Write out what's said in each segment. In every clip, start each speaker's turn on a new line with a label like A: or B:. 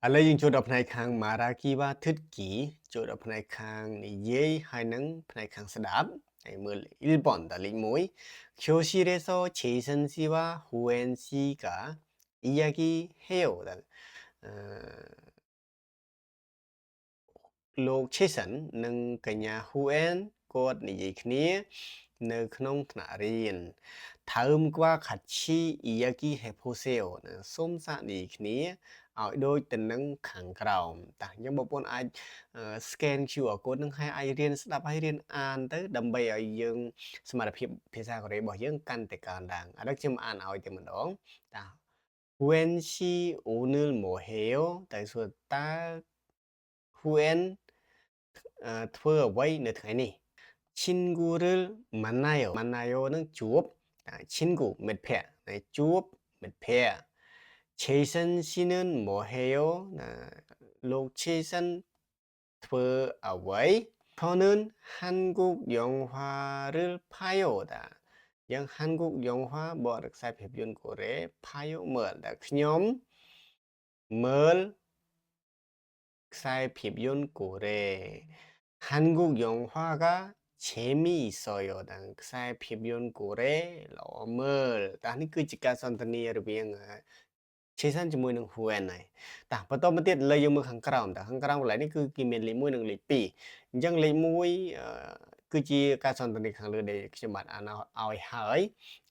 A: ឥឡូវយើងចូលដល់ផ្នែកខាង Marakiwa ធឹកគីចូលដល់ផ្នែកខាងនិយាយហើយនឹងផ្នែកខាងស្ដាប់ហើយមើល일본តលេខ1 교실에서 제선 씨와 후엔 씨가 이야기해요. 어, លោកឆេសិននិងកញ្ញាហ៊ូអែនគាត់និយាយគ្នានៅក្នុងថ្នាក់រៀនថើមក្បាខាត់ឈីអ៊ីយ៉ាគីហេផូសេអូណាសូមសាកនិយាយគ្នាឲ្យដូចទៅនឹងខាងក្រោមតាអញ្ចឹងបងប្អូនអាច scan QR code នឹងឲ្យអាចរៀនស្ដាប់ហើយរៀនអានទៅដើម្បីឲ្យយើងសមត្ថភាពភាសាកូរ៉េរបស់យើងកាន់តែកើនឡើងឥឡូវខ្ញុំអានឲ្យតែម្ដងតា When she 오늘 뭐 해요? តែសួរតើ When ធ្វើអ្វីនៅថ្ងៃនេះ 친구를 만나요. 만나요는ជួប 친구 មិត្តភក្តិ ជួបមិត្តភក្តិ 제이슨 씨는 뭐 해요? លោក 제이슨 ធ្វើអ្វី 저는 한국 영화를 봐요. យ៉ាង 한국 영화 បទខ្សែភាពយន្តកូរ៉េ 봐요 មើលខ្ញុំមើលខ្សែភាពយន្តកូរ៉េ 한국 영화가 재미있어요. ខ្សែភាពយន្តកូរ៉េល្អមើលតានេះគឺជាការសន្ទនារវាងឆេសានជាមួយនឹងហ៊ូអែនហើយតាបន្តមកទៀតលើយើងមើលខាងក្រោមតាខាងក្រោមកន្លែងនេះគឺគេមានលេខ1និងលេខ2អញ្ចឹងលេខ1គឺជាការសន្ទនាខាងលើដែលខ្ញុំបានអានឲ្យហើយ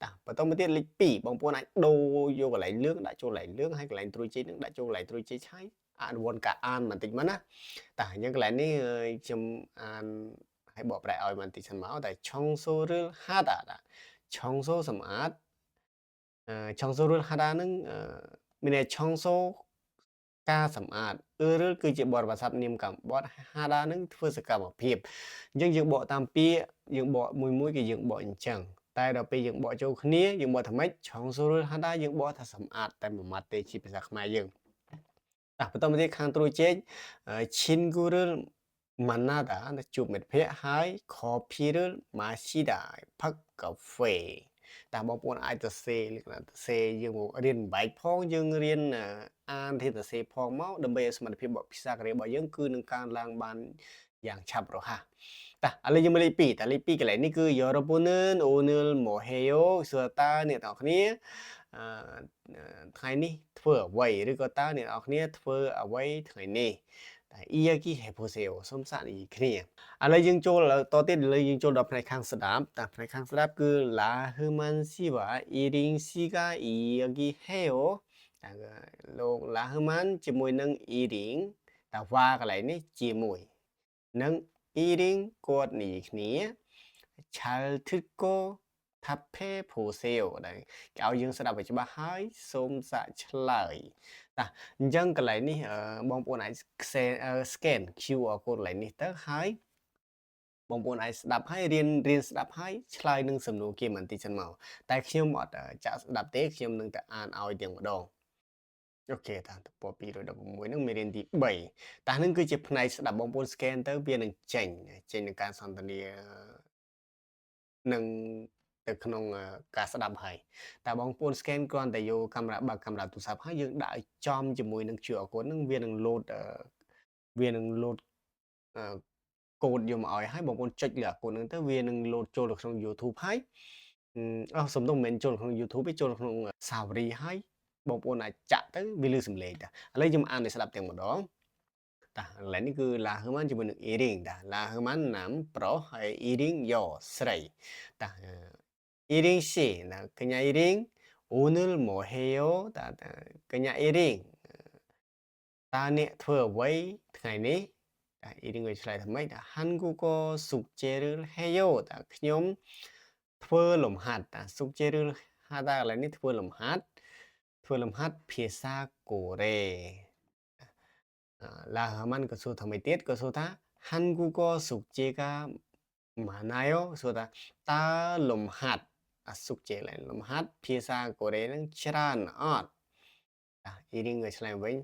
A: តាបន្តមកទៀតលេខ2បងប្អូនអាចដូរយកកន្លែងលឿងដាក់ចូលកន្លែងលឿងហើយកន្លែងត្រួយជ័យនឹងដាក់ចូលកន្លែងត្រួយជ័យឆៃអនុវត្តការអានបន្តិចមកណាតាអញ្ចឹងកន្លែងនេះខ្ញុំអានឲ្យបកប្រែឲ្យបន្តិចសិនមកតែឆុងសូរឺលហាតាឆុងសូសម្អាតឆុងសូរឺលហាតានឹងមានន័យឆុងសូការសម្អាតឬគឺជាបទភាសានាមកម្មបទហាដានឹងធ្វើសកម្មភាពអញ្ចឹងយើងបកតាមពាក្យយើងបកមួយគឺយើងបកអញ្ចឹងតែដល់ពេលយើងបកចូលគ្នាយើងបកថាម៉េចឆុងសូរឺលហាដាយើងបកថាសម្អាតតែមួយម៉ាត់ទេជាភាសាខ្មែរយើងតាបន្តមកទៀតខាងត្រួយជែកឈិនគូរឺលម៉ាណាដាជួបមិត្តភ័ក្តិហើយ coffee ម៉ាស៊ីដាផឹកកាហ្វេតាបងប្អូនអាចទៅសេយើងមករៀនបែកផងយើងរៀនអានទេទៅសេផងមកដើម្បីឲ្យសមត្ថភាពភាសាកូរ៉េរបស់យើងគឺនឹងកើនឡើងបានយ៉ាងឆាប់រហ័សតាឥឡូវយើងមើលលេខ2តាលេខ2កន្លែងនេះគឺ여러분은 오늘 뭐 해요 សួរតើអ្នកទាំងអស់គ្នាថ្ងៃនេះធ្វើអ្វីឬក៏តើអ្នកទាំងអស់គ្នាធ្វើអ្វីថ្ងៃនេះតែ 이야기 해보세요 សូមសាកនិយាយគ្នាឥឡូវយើងចូលតទៀតឥឡូវយើងចូលដល់ផ្នែកខាងស្ដាប់តាផ្នែកខាងស្ដាប់គឺ 라흐만 씨와 이링 씨가 이야기해요 តាលោក 라흐만 ជាមួយនឹង 이링 តាវ៉ាកន្លែងនេះជាមួយនឹង 이링 គាត់និយាយគ្នា 잘 듣고 답해 보세요 ដែលគេឲ្យយើងស្ដាប់ឲ្យច្បាស់ហើយសូមសាកឆ្លើយតាអញ្ចឹងកន្លែងនេះបងប្អូនអាច scan QR code កន្លែងនេះទៅហើយបងប្អូនអាចស្ដាប់ហើយរៀនស្ដាប់ហើយឆ្លើយនឹងសំណួរគេបន្តិចសិនមកតែខ្ញុំអត់ចាក់ស្ដាប់ទេខ្ញុំនឹងតែអានឲ្យទាំងម្ដងអូខេតាទំព័រ216នឹងមេរៀនទី3តានឹងគឺជាផ្នែកស្ដាប់បងប្អូន scan ទៅវានឹងចេញនឹងការសន្ទនានឹងទៅក្នុងការស្ដាប់ហើយតែបងប្អូន scan គ្រាន់តែយកកាមេរ៉ាបើកកាមេរ៉ាទូរស័ព្ទហើយយើងដាក់ឲ្យចំជាមួយនឹង QR code ហ្នឹងវានឹង load កូដយកមកឲ្យហើយបងប្អូនចុចលើអាកូដហ្នឹងទៅវានឹង load ចូលទៅក្នុង YouTube ហើយសំដៅមិនមែនចូលក្នុង YouTube ទេចូលក្នុងសាវរីហើយបងប្អូនអាចចាក់ទៅវាលឺសំឡេងតាឥឡូវខ្ញុំអានឲ្យស្ដាប់ទាំងម្ដងតាកន្លែងនេះគឺ La Herman ជាមួយនឹង Earing តា La Herman ណាំប្រុសហើយ Earing យកស្រីតា Earing ស៊ីណាកញ្ញា Earing 오늘 뭐 해요 តាកញ្ញា Earing តើអ្នកធ្វើអ្វីថ្ងៃនេះតា Earing វិញឆ្លើយថាម៉េចថា 한국어 숙제를 해요 តាខ្ញុំធ្វើលំហាត់តា 숙제를 하다 កន្លែងនេះធ្វើលំហាត់ភាសាកូរ៉េ라하만ក៏សួរថាម៉េចទៀតក៏សួរថា 한국어 숙제가 많아요 សួរថាតើលំហាត់숙제 លំហាត់ភាសាកូរ៉េនឹងច្រើនអត់តា Earing ក៏ឆ្លើយវិញ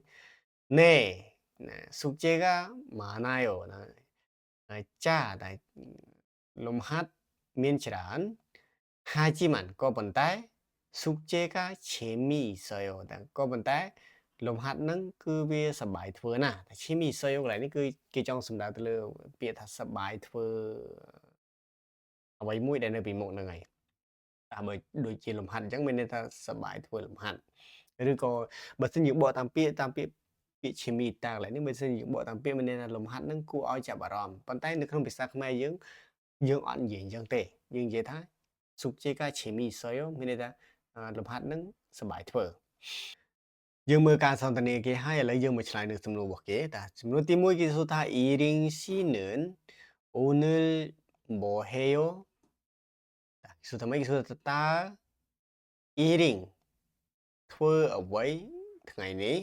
A: 네 숙제가 많아요 ចាតែលំហាត់មានច្រើន 하지만 ក៏ប៉ុន្តែ 숙제가 재미있어요 តែក៏ប៉ុន្តែ លំហាត់ហ្នឹងគឺវាសប្បាយធ្វើណាស់តែឈាមីសុយកន្លែងនេះគឺគេចង់សំដៅទៅលើពាក្យថាសប្បាយធ្វើអ្វីមួយដែលនៅពីមុខហ្នឹងហើយតាមបើដូចជាលំហាត់អញ្ចឹងមានន័យថាសប្បាយធ្វើលំហាត់ឬក៏បើសិនយើងបកតាមពាក្យឈាមីតាកន្លែងនេះបើសិនយើងបកតាមពាក្យមានន័យថាលំហាត់ហ្នឹងគួរឲ្យចាប់អារម្មណ៍ប៉ុន្តែនៅក្នុងភាសាខ្មែរយើងអត់និយាយអញ្ចឹងទេយើងនិយាយថាសុខជាការឈាមីសុយមានន័យថាលំហាត់ហ្នឹងសប្បាយធ្វើយើងមើលការសន្ទនាគេហើយឥឡូវយើងមកឆ្លើយនឹងសំណួររបស់គេតាសំណួរទី1គេសួរថា 이링 씨는 오늘 뭐 해요? តាគេសួរថាម៉េចគេសួរថាតើ 이링 ធ្វើអ្វីថ្ងៃនេះ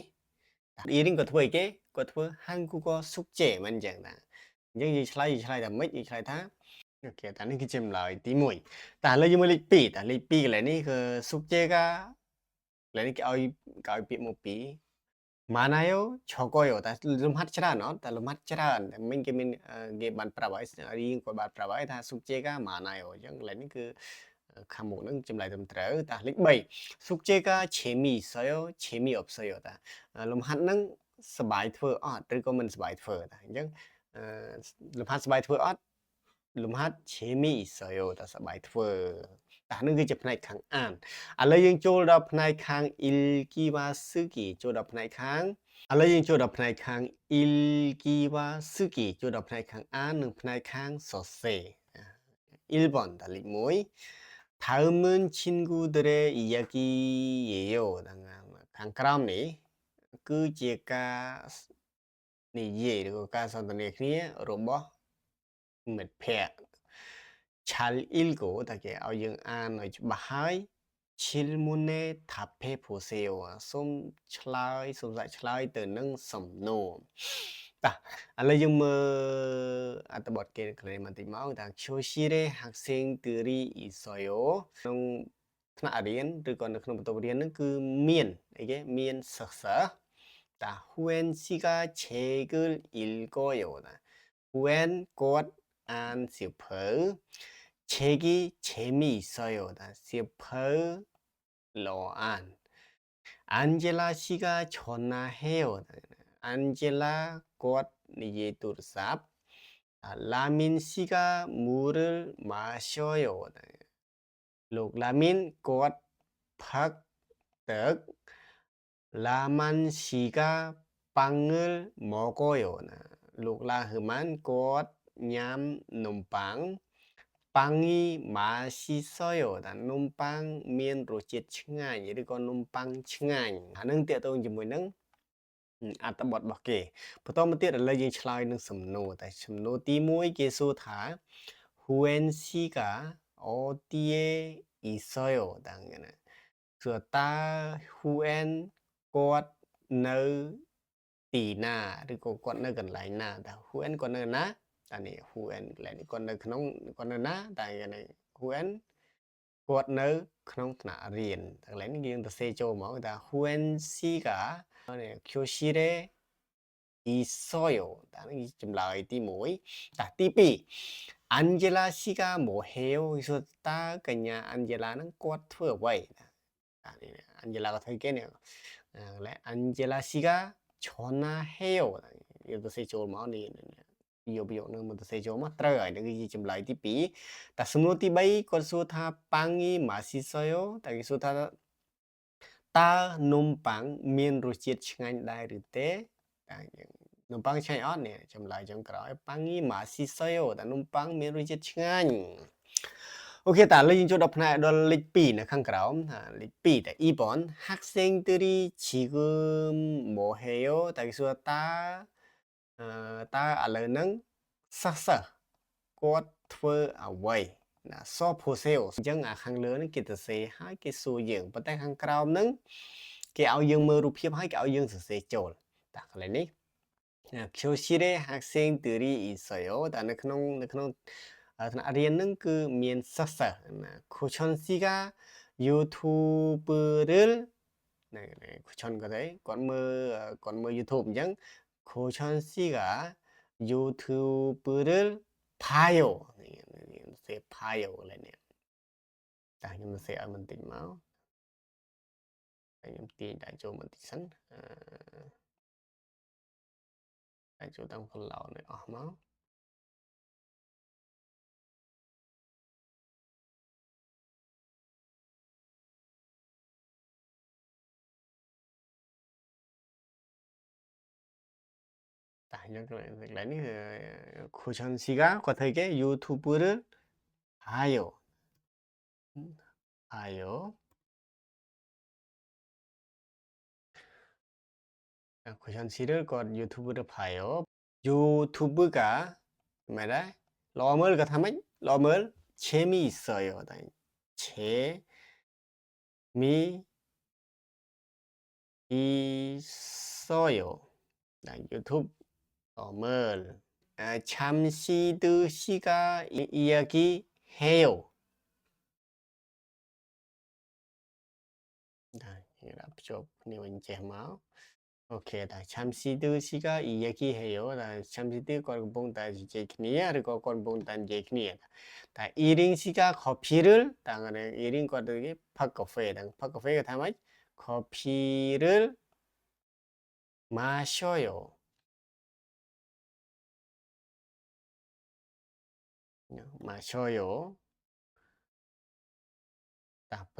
A: 이링 ក៏ធ្វើអីគេគាត់ធ្វើ 한국어 숙제 មិនអញ្ចឹងតាអញ្ចឹងយើងឆ្លើយថាម៉េចយើងឆ្លើយថាអូខេតានេះគឺជាចម្លើយទី1តែឥឡូវយើងមើលលេខ2តាលេខ2កន្លែងនេះគឺ 숙제가 កន្លែងនេះគេឲ្យពាក្យមកពី 많아요 적어요 តែលំហាត់ច្រើនអត់តែលំហាត់ច្រើនតែមិញគេមានគេបានប្រាប់ឲ្យរៀងគាត់បានប្រាប់ឲ្យថា 숙제가 많아요 អញ្ចឹងកន្លែងនេះគឺខាងមុខហ្នឹងចម្លើយត្រឹមត្រូវតាលេខ3 숙제가 재미있어요 재미없어요 តាលំហាត់ហ្នឹងសប្បាយធ្វើអត់ឬក៏មិនសប្បាយធ្វើតាអញ្ចឹងលំហាត់សប្បាយធ្វើអត់លំហាត់ 재미있어요 តាសប្បាយធ្វើតានឹងគឺជាផ្នែកខាងអានឥឡូវយើងចូលដល់ផ្នែកខាង 읽기와 쓰기 ចូលដល់ផ្នែកខាងឥឡូវយើងចូលដល់ផ្នែកខាង 읽기와 쓰기 ចូលដល់ផ្នែកខាងអាននិងផ្នែកខាងសរសេរ 1번 달리1 다음은 친구들의 이야기예요 ខាងក្រោមនេះគឺជាការនិយាយឬក៏ការសន្ទនាគ្នារបស់មិត្តភក្តិ 잘 읽고 តែគេឲ្យយើងអានឲ្យច្បាស់ហើយ 질문에 답해 보세요 សូមសាច់ឆ្លើយទៅនឹងសំណួរតាឥឡូវយើងមើលអត្ថបទគេខ្លីបន្តិចមកថា 교실에 학생들이 있어요 ក្នុងថ្នាក់រៀនឬក៏នៅក្នុងបន្ទប់រៀនហ្នឹងគឺមានអីគេមានសិស្សតា 후엔 씨가 책을 읽어요 តា 후엔 គាត់អានសៀវភៅ 책이 재미있어요. 스프 로안 안젤라 씨가 전화해요. 안젤라 곧 이제 둘삽 라민 씨가 물을 마셔요. 라민 곧 팍떡 라만 씨가 빵을 먹어요. 라흐만 곧 냠 눈빵 빵이 맛있어요. 눈빵 មានរសជាតិឆ្ងាញ់ឬក៏នំប៉័ងឆ្ងាញ់អានឹងតកតងជាមួយនឹងអត្ថបទរបស់គេបន្តមកទៀតឥឡូវយើងឆ្លើយនឹងសំណួរតែសំណួរទី1គេសួរថា 후엔 씨가 어디에 있어요 ដឹងណាសួរតើ 후엔 គាត់នៅទីណាឬក៏គាត់នៅកន្លែងណាតើ 후엔 គាត់នៅណាតានេះ Huen កន្លែងនេះគាត់នៅក្នុងគាត់នៅណាតែនេះ Huen គាត់នៅក្នុងថ្នាក់រៀនកន្លែងនេះយើងទៅសេចូលហ្មងថា Huen 씨가 교실에 있어요 តានេះចម្លើយទី1តាទី2 안젤라 씨가 뭐 해요 សួរតើកញ្ញា Angela ហ្នឹងគាត់ធ្វើអ្វីតានេះ Angela គាត់ធ្វើគេនេះកន្លែង Angela 씨가 전화해요 យើងទៅសេចូលមកនេះយកនឹងមកទៅសេចូលមកត្រូវហើយនឹងគឺជាចម្លើយទី2តែសំណួរទី3គាត់សួរថាប៉ាំងីម៉ាស៊ីសយតែគេសួរថាតើនំប៉័ងមានរសជាតិឆ្ងាញ់ដែរឬទេតែយើងនំប៉័ងឆ្ងាញ់អត់នេះចម្លើយចុងក្រោយប៉ាំងីម៉ាស៊ីសយតែនំប៉័ងមានរសជាតិឆ្ងាញ់អូខេតាឥឡូវយើងចូលដល់ផ្នែកដល់លេខ2នៅខាងក្រោមថាលេខ2តែ 2번 학생들이 지금 뭐 해요 តែគេសួរតើឥឡូវហ្នឹងសិស្សគាត់ធ្វើអ្វីណាសភូសេលអញ្ចឹងអាខាងលើនេះគេទៅសេហើយគេសួរយើងប៉ុន្តែខាងក្រោមហ្នឹងគេឲ្យយើងមើលរូបភាពហើយគេឲ្យយើងសរសេរចូលតាកន្លែងនេះ 교실에 학생들이 있어요 តែនៅក្នុងថ្នាក់រៀនហ្នឹងគឺមានសិស្សណា 쿠천 씨가 유튜브를 ណែ 쿠천 គាត់មើល YouTube អញ្ចឹង 쿠천 씨가 유튜브를 봐요. 세 봐요. 그러네. 자, 이거 세 알면 되지 마. ខ្ញុំទាញដាក់ចូលបន្តិចសិនដាក់ចូលតាម cloud នេះអស់មក그러니 고전 씨가 어떻게 유튜브를 봐요. 봐요. 고전 씨를 유튜브를 봐요. 유튜브가 뭐라? 러멀 같으면 러멀 재미있어요. 재미있어요. 유튜브 러멀 잠시 드시가 이야기해요. 이거 앞쪽 이제 뭐 오케이, 잠시 드시가 이야기해요. 잠시 드 con bông ta dễ kia, rồi con bông ta dễ kia. 1인 씨가 커피를 당하는 1인 거들이 팟카페 팟카페가 담아 커피를 마셔요. 마셔요.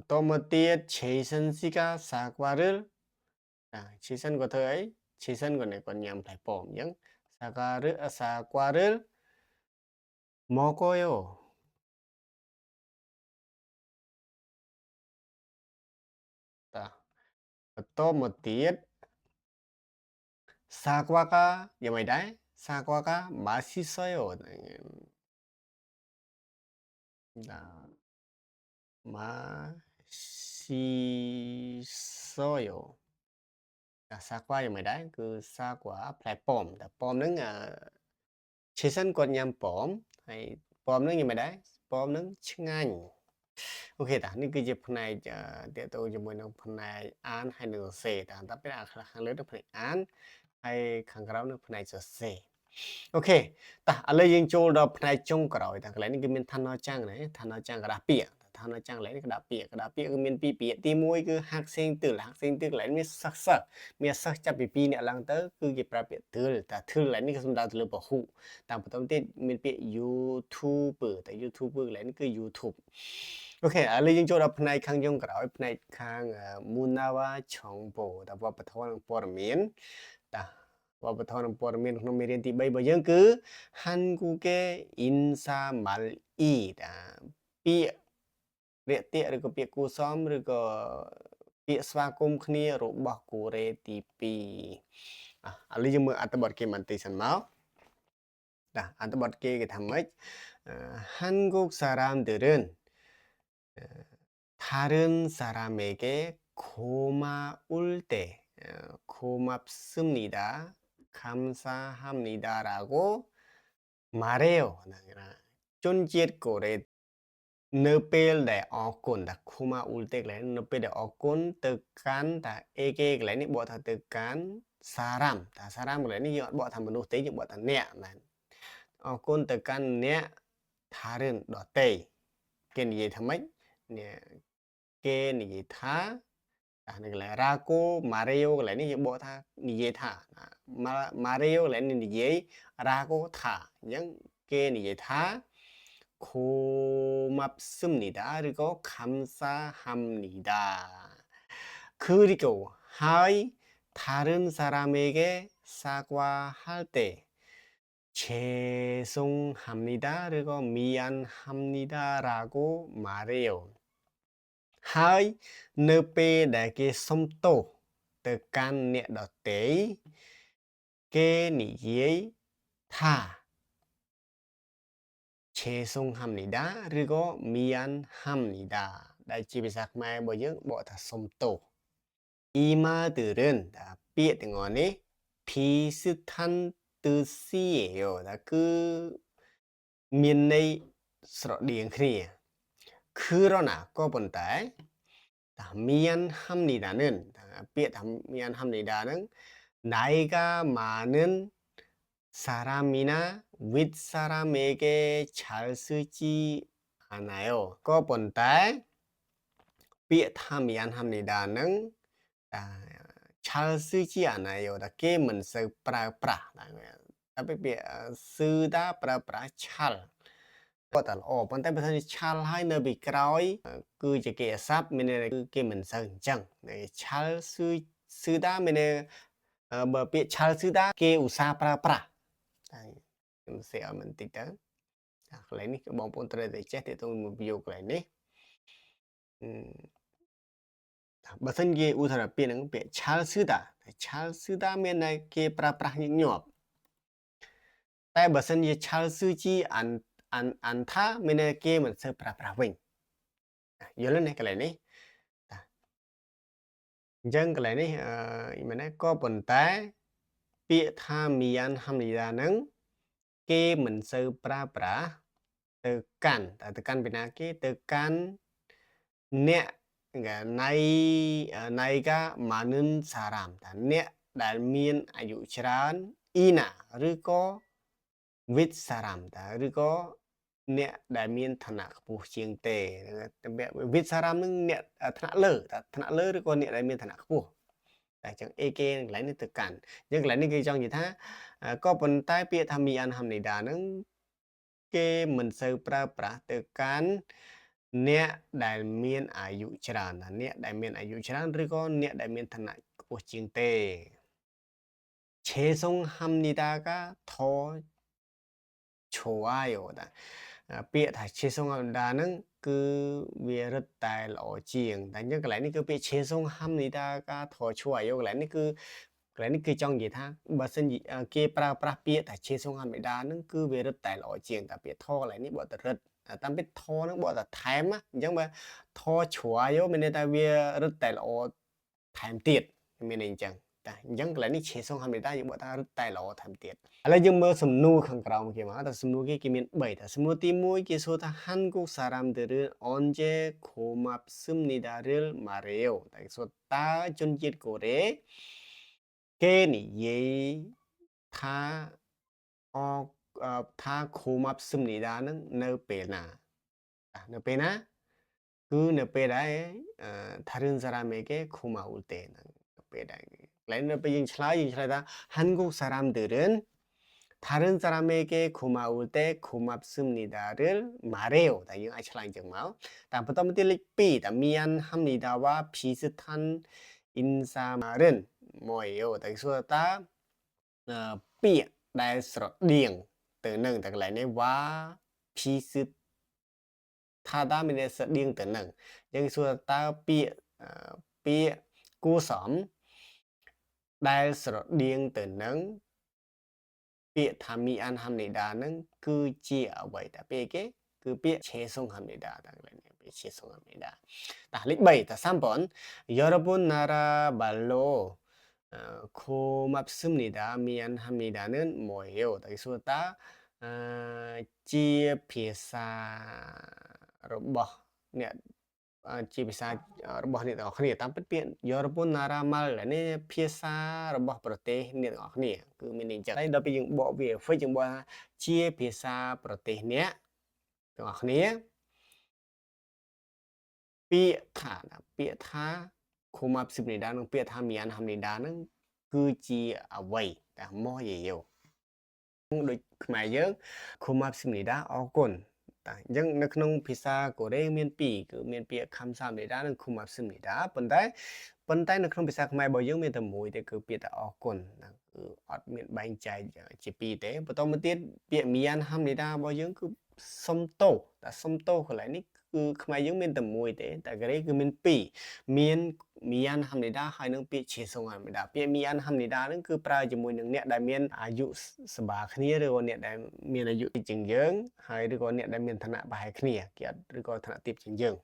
A: 또 뭐띠에 제이슨 씨가 사과를 제이슨 của thơ ấy, 제이슨 của này còn nhầm phải bổm nhưng 사과를 먹어요. 또 뭐띠에 사과가 뭐이다? 사과가 맛있어요. 맛있어요. 사과 뭐이다? 그 사과 플랫폼. 폼은 최선 권념 폼. hay 폼은 뭐이다? 폼은 칭한. Ok,នេះគឺជាផ្នែកតេតូនជាមួយនឹងផ្នែកអានហើយនឹងសរសេរតែពេលខាងលើនឹងផ្នែកអានហើយខាងក្រោមនឹងផ្នែកសរសេរអូខេឥឡូវយើងចូលដល់ផ្នែកចុងក្រោយតែកន្លែងនេះគឺមានឋានចាំងណាឋានចាំងក្តារពាក្យឋានចាំងកន្លែងនេះក្តារពាក្យគឺមានពីរពាក្យទី1គឺហាក់សេងទិលកន្លែងនេះមានសិស្សចាប់ពី2អ្នកឡើងទៅគឺគេប្រើពាក្យទិលតែទិលកន្លែងនេះគឺសំដៅទៅលើពហុតាមបន្តទៀតមានពាក្យ YouTuber តែ YouTuber កន្លែងនេះគឺ YouTube អូខេឥឡូវយើងចូលដល់ផ្នែកខាងចុងក្រោយផ្នែកខាង Munawa Chongpo តែវប្បធម៌និងព័ត៌មានវប្បធម៌និងព័ត៌មានក្នុងមេរៀនទី3របស់យើងគឺ 한국의 인사말이 ពាក្យរាក់ទាក់ឬក៏ពាក្យគួរសមឬក៏ពាក្យស្វាគមន៍គ្នារបស់កូរ៉េទី2ឥឡូវយើងមើលអត្ថបទគេបន្តិចសិនមកអត្ថបទគេថាម៉េច 한국 사람들은 다른 사람에게 고마울 때 고맙습니다. 감사합니다라고 말해요. 존지ết của đề nơi để ở cồn là 고마울 때 lấy nơi để ở cồn từ cán là eke lấy những bộ thật từ cán 사람 lấy những bộ thành một tí những bộ thành nè mà ở cồn từ cán nè 다른 đỏ tây cái gì thằng mấy nè cái gì tha này là raco mario lại này bộ tha gì tha mario lại này gì raco tha những cái gì tha 고맙습니다. 그리고 감사합니다. 그리고 하이 다른 사람에게 사과할 때 죄송합니다. 그리고 미안합니다라고 말해요. Hai nơi pe đại cái sông tô từ can nhẹ đỏ tế kê nỉ giấy tha 죄송합니다. 그리고 미안합니다. đại 비삭 mai bởi những bộ thật sông tô 이 말들은 삐에 등원이 비슷한 뜻이에요. 그 미안의 서로 điển kia 그러나 꺼본다 미안합니다는 미안합니다는 나이가 많은 사람이나 윗사람에게 잘 쓰지 않아요. 꺼본다 미안합니다는 잘 쓰지 않아요. 게임은 써 브라브라. tapi 쓰다 브라브라 잘. Có tờ ồប៉ុន្តែបើថាឆាល់ហើយនៅពីក្រោយគឺជាគេអាស័ព្ទមានន័យថាគឺគេមិនសូវអញ្ចឹងឆាល់ស៊ឺដាមានន័យបើពាក្យឆាល់ស៊ឺដាគេឧស្សាហ៍ប្រើប្រាស់ហើយខ្ញុំសេឲ្យមិនតិចទៅកន្លែងនេះគឺបងប្អូនត្រូវតែចេះទាក់ទងមួយប្រយោគកន្លែងនេះបើសិនគេឧទាហរណ៍ពាក្យហ្នឹងពាក្យឆាល់ស៊ឺដាមានន័យគេប្រើប្រាស់ញឹកញាប់តែបើសិនជាឆាល់ស៊ឺជីអានថាមានន័យគេមិនសូវប្រើប្រាស់វិញយល់ទេណាកន្លែងនេះអញ្ចឹងកន្លែងនេះមែនទេក៏ប៉ុន្តែពាក្យថាមីយ៉ានហាំនីដាហ្នឹងគេមិនសូវប្រើប្រាស់ទៅកាន់តែទៅកាន់ពីណាគេទៅកាន់អ្នកណៃកាម៉ានុនសារ៉ាមថាអ្នកដែលមានអាយុច្រើនអ៊ីណាឬក៏វិតសារ៉ាមតាឬក៏អ្នកដែលមានឋានៈខ្ពស់ជាងទេវិតសារ៉ាមនឹងអ្នកថ្នាក់លើតែថ្នាក់លើឬក៏អ្នកដែលមានឋានៈខ្ពស់តែអញ្ចឹងអេគេកន្លែងនេះទៅកាន់អញ្ចឹងកន្លែងនេះគេចង់និយាយថាក៏ប៉ុន្តែពាក្យថាមីអានហាំនីដាហ្នឹងគេមិនសូវប្រើប្រាស់ទៅកាន់អ្នកដែលមានអាយុច្រើនអ្នកដែលមានអាយុច្រើនឬក៏អ្នកដែលមានឋានៈខ្ពស់ជាងទេឆេសុងហាំនីដាកាថឈួអាយោតាពាក្យថាឆេសុងហាំនីដាហ្នឹងគឺវារឹតតែល្អជាងតែអញ្ចឹងកន្លែងនេះគឺពាក្យឆេសុងហាំនីដាកាថឈួអាយោកន្លែងនេះគឺចង់និយាយថាបើសិនគេប្រើប្រាស់ពាក្យថាឆេសុងហាំនីដាហ្នឹងគឺវារឹតតែល្អជាងតែពាក្យថកន្លែងនេះបើតែរឹតតាមពិតថហ្នឹងបើតែថែមអញ្ចឹងបើថឈួអាយោមានន័យថាវារឹតតែល្អថែមទៀតមានន័យអញ្ចឹងអញ្ចឹងកន្លែងនេះឆេសុងហាំនីដាយើងបើថារឹតតែល្អថែមទៀតឥឡូវយើងមើលសំណួរខាងក្រោមគេមកតែសំណួរគេមាន3តែសំណួរទី1គេសួរថា 한국 사람들은 언제 고맙습니다를 말해요 តែគេសួរតើជនជាតិកូរ៉េគេនិយាយថា고맙습니다នឹងនៅពេលណានៅពេលណាគឺនៅពេលដែល다른 사람에게 고마울 때នៅពេលដែលនៅពេលយើងឆ្លើយថា 한국 사람들은 다른 사람에게 고마울 때 고맙습니다를 말해요. 다 이거 아이ឆ្លើយអញ្ចឹងមកតាមបន្តមកទៀតលេខ2តា 미안합니다와 비슷한 인사말은 뭐예요? តែគេសួរថាពាក្យដែលស្រដៀងទៅនឹងតែកន្លែងនេះ 와 비슷하다 មានន័យស្រដៀងទៅនឹងអញ្ចឹងគេសួរតើពាក្យគួរសមដែលស្រដៀងទៅនឹងពាក្យថាមីអានហាំនីដាហ្នឹងគឺជាអ្វីតែពាក្យគេគឺពាក្យឆេសុងហាំនីដាតែកន្លែងនេះពាក្យឆេសុងហាំនីដាតាលេខ3តា3번 여러분 나라 말로 고맙습니다 미안합니다는 뭐예요 តែគេសួរតើជាភាសារបស់អ្នកជាភាសារបស់អ្នកទាំងអស់គ្នាតាមពិតពាក្យ Yorobu Naramal នេះភាសារបស់ប្រទេសអ្នកទាំងអស់គ្នាគឺមានន័យអញ្ចឹងហើយដល់ពេលយើងបកវា fix យើងបកថាជាភាសាប្រទេសអ្នកទាំងអស់គ្នាពាក្យថា Komapsibnida និងពាក្យថា Mian Hamnida ហ្នឹងគឺជាអ្វីតែមកយាយដូចខ្មែរយើង Komapsibnida អរគុណអញ្ចឹងនៅក្នុងភាសាកូរ៉េមាន2គឺមានពាក្យ 감사합니다 និង 고맙습니다 ប៉ុន្តែនៅក្នុងភាសាខ្មែររបស់យើងមានតែមួយទេគឺពាក្យថាអរគុណគឺអត់មានបែងចែកជា2ទេបន្តមកទៀតពាក្យ 미안합니다 របស់យើងគឺសុំទោសតែសុំទោសកន្លែងនេះគឺខ្មែរយើងមានតែមួយទេតែកូរ៉េគឺមាន2មាន 미안합니다 ហើយនឹងពាក្យ 죄송합니다 ពាក្យ 미안합니다 ហ្នឹងគឺប្រើជាមួយនឹងអ្នកដែលមានអាយុសបាគ្នាឬក៏អ្នកដែលមានអាយុតិចជាងយើងហើយឬក៏អ្នកដែលមានឋានៈប្រហែលគ្នាគេអត់ឬក៏ឋានៈទាបជាងយើង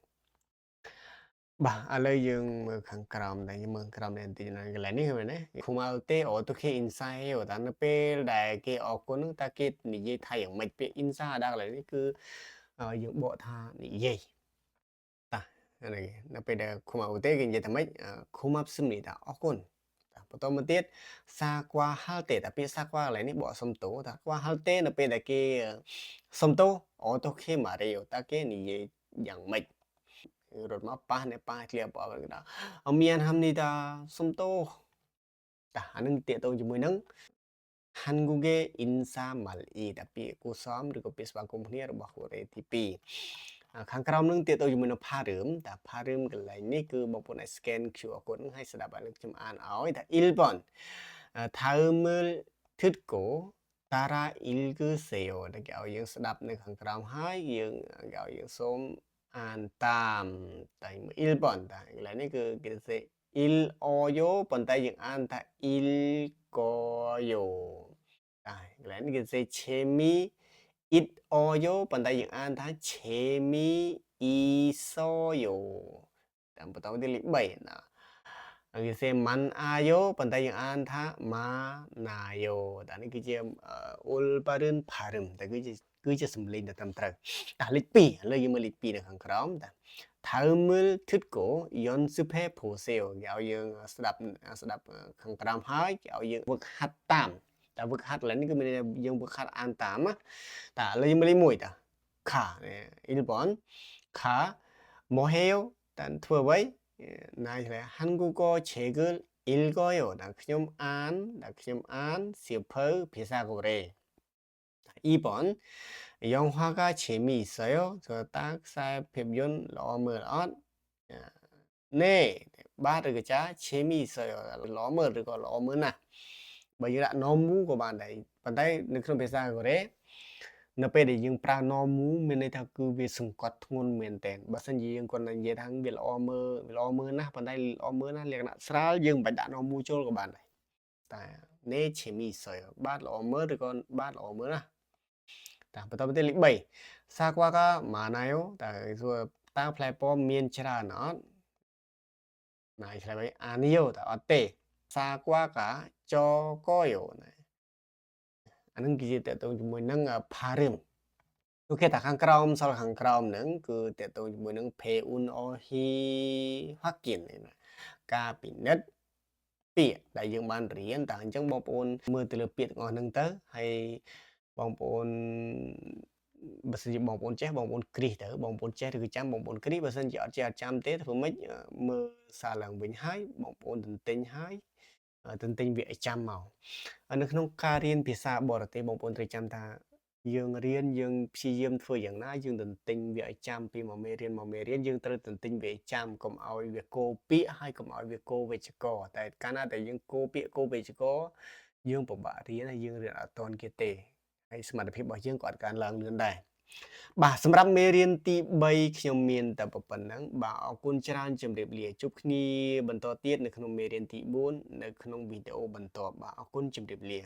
A: បាទឥឡូវយើងមើលខាងក្រោមតែយើងមើលក្រោមនេះបន្តិចកន្លែងនេះមែនទេ Kumalte 어떻게 인사해요 តែនៅពេលដែលគេអរគុណហ្នឹងតើគេនិយាយថៃយ៉ាងម៉េចពាក្យ 인사 ដល់កន្លែងនេះគឺយើងបកថានិយាយនៅពេលដែល Kumalte គេនិយាយថាម៉េច 고맙습니다 អរគុណបន្តមកទៀត Sakwa halte តែពាក្យ Sakwa កន្លែងនេះបកសុំទោសថា Sakwa halte នៅពេលដែលគេសុំទោស 어떻게 말해요 តើគេនិយាយយ៉ាងម៉េច រត់មកប៉ះអ្នកប៉ះធ្លាក់បោកដល់អត់មានហាំនេះតាសុំទោសតាអានឹងតាកតងជាមួយនឹង 한국의 인사말이 ដែលពាក្យគួរសមឬក៏ពាក្យស្វាគមន៍គ្នារបស់កូរ៉េទី2ខាងក្រោមនឹងទាក់ទងជាមួយនឹងផារឹមតាផារឹមកន្លែងនេះគឺបងប្អូនអាច scan QR code នឹងឲ្យស្ដាប់ឲ្យខ្ញុំអានឲ្យថា 1번 다음을 듣고 따라 읽으세요 ដែលគេឲ្យយើងស្ដាប់នៅខាងក្រោមហើយយើងគេឲ្យយើងសូមអានតាមតែ 1번 តាកន្លែងនេះគឺគេថា 읽어요 ប៉ុន្តែយើងអានថា 읽어요 តាកន្លែងនេះគេថា 재미있어요 ប៉ុន្តែយើងអានថា 재미있어요 តាមបន្តមកទីលេខ3ណាគេថា 만아요 ប៉ុន្តែយើងអានថា 만아요 តានេះគឺជា 올바른 발음 តែគឺជាសំឡេងដែលត្រឹមត្រូវតាលេខ2ឥឡូវយើងមើលលេខ2នៅខាងក្រោមតា 다음을 듣고 연습해 보세요 គេឲ្យយើងស្ដាប់ខាងក្រោមហើយគេឲ្យយើងវឹកហាត់តាមតែវឹកហាត់ឥឡូវនេះគឺមានយើងវឹកហាត់អានតាមណាតាឥឡូវយើងមើលលេខ1តា 카 1번 카 뭐해요 តាធ្វើអ្វីណាយឆ្លើយ 한국어 책을 읽어요 ដែលខ្ញុំអានសៀវភៅភាសាកូរ៉េ 2번 영화가 재미있어요. 저 딱ខ្សែភាពយន្តល្អមើលអត់ 네. បាទឬក៏ចា 재미있어요. ល្អមើលឬក៏ល្អមើលណាស់បើយើងដាក់ normal ក៏បានដែរប៉ុន្តែនៅក្នុងភាសាកូរ៉េនៅពេលដែលយើងប្រើ normal មានន័យថាគឺវាសង្កត់ធ្ងន់មែនតើបើសិនជាយើងគាត់និយាយថាវាល្អមើលណាស់ប៉ុន្តែល្អមើលណាស់លក្ខណៈស្រាលយើងមិនបាច់ដាក់ normal ចូលក៏បានដែរតែ 네 재미있어요. បាទល្អមើលឬក៏បាទល្អមើលណាស់តាបន្តមកទីលេខ3 사과가 많아요 តើសួរតើផ្លែប៉ោមមានច្រើនអត់ណាយឆ្លើយវិញ 아니요 តើអត់ទេ 사과가 적어요 ណាអានឹងគឺជាតកតងជាមួយនឹង 발음 អូខេតាខាងក្រោមសល់ខាងក្រោមហ្នឹងគឺតកតងជាមួយនឹង 배운 어휘 확인 ការពិនិត្យពាក្យដែលយើងបានរៀនតើអញ្ចឹងបងប្អូនមើលទៅលើពាក្យទាំងអស់ហ្នឹងទៅហើយបងប្អូនបើសិនជាបងប្អូនចេះបងប្អូនគ្រីសទៅបងប្អូនចេះឬក៏ចាំបងប្អូនគ្រីសបើសិនជាអត់ចេះអត់ចាំទេធ្វើម៉េចមើលសារឡើងវិញហើយបងប្អូនទន្ទិញហើយទន្ទិញវាឲ្យចាំមកនៅក្នុងការរៀនភាសាបរទេសបងប្អូនត្រូវចាំថាយើងរៀនយើងព្យាយាមធ្វើយ៉ាងណាយើងទន្ទិញវាឲ្យចាំពីមួយមេរៀនយើងត្រូវទន្ទិញវាឲ្យចាំកុំឲ្យវាគោពាក្យហើយកុំឲ្យវាគោវេយ្យាករណ៍តែកាលណាតែយើងគោពាក្យគោវេយ្យាករណ៍យើងពិបាករៀនហើយយើងរៀនអត់ទាន់គេទេហើយសមត្ថភាពរបស់យើងក៏អត់កើនឡើងលឿនដែរបាទសម្រាប់មេរៀនទី3ខ្ញុំមានតែប៉ុណ្្នឹងបាទអរគុណច្រើនជម្រាបលាជួបគ្នាបន្តទៀតនៅក្នុងមេរៀនទី4នៅក្នុងវីដេអូបន្តបាទអរគុណជម្រាបលា